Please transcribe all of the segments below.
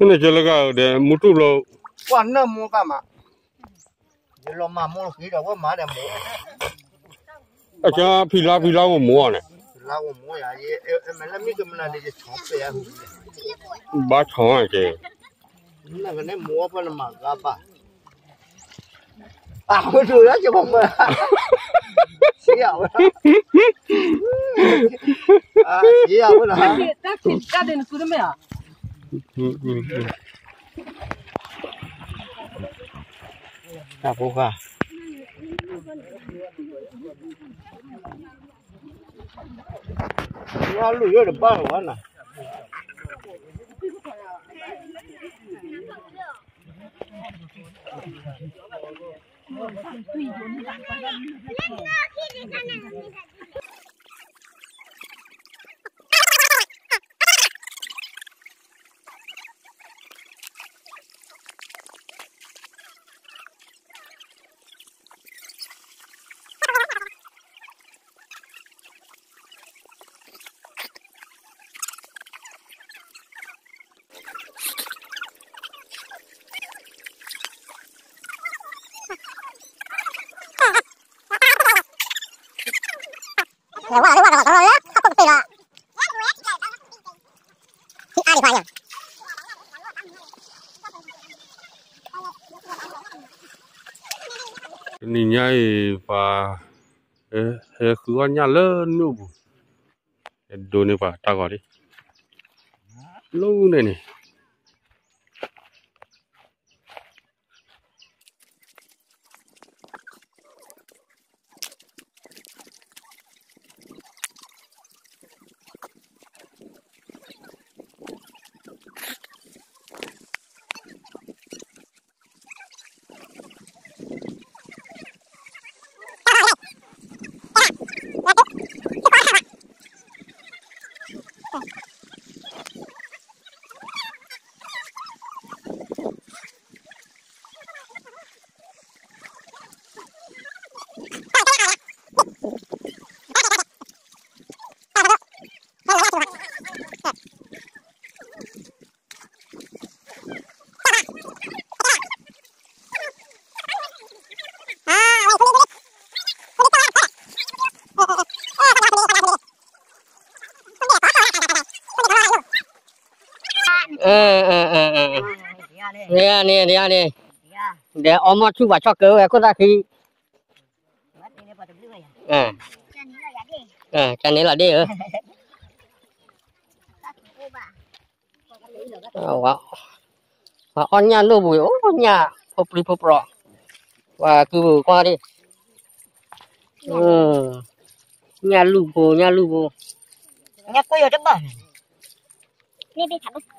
那这个的没住了，哇，那摸干嘛？你老妈摸肥了，我妈的摸。像皮拉我摸呢，拉我摸呀，没那米个么那的长不呀？把长啊这，那个那摸不那么个吧？啊，我主要就我们，谁呀我？啊，谁呀我呢？家的做的没啊？那不怕。我路有点半完了。你家也把和nhà lớn nữa, đồ này phải ta gọi đi, lâu này này. Nè để ôm một chút vào cho cơ có ra khi cái này là đi ở và on nhà lô bùi on nhà phop rọ và cứ qua đi nhà lù bù nhà cô ở trong bờ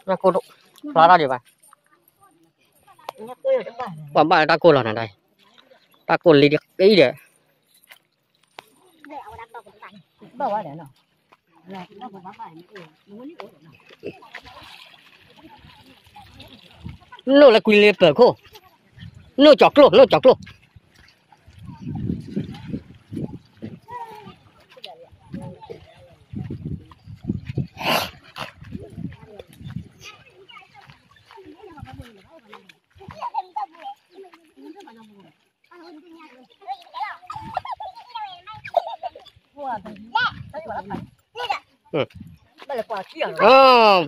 nhà cô độ ra đi vậy bà ta cô là này ta cô lấy được cái để nó là quỳ liệt bờ cô nó chọc luôn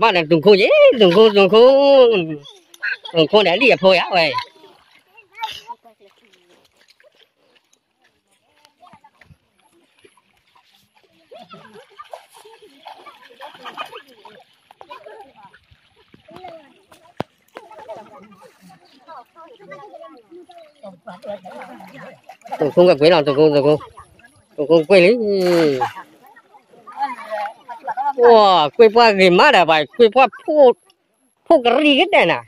ba này đừng khô dễ đừng khô để liệp thôi á vậy đừng không gặp quỷ nào đừng không quỷ lý wow quỷ qua gì má đã vậy quỷ qua phô cái gì hết này nè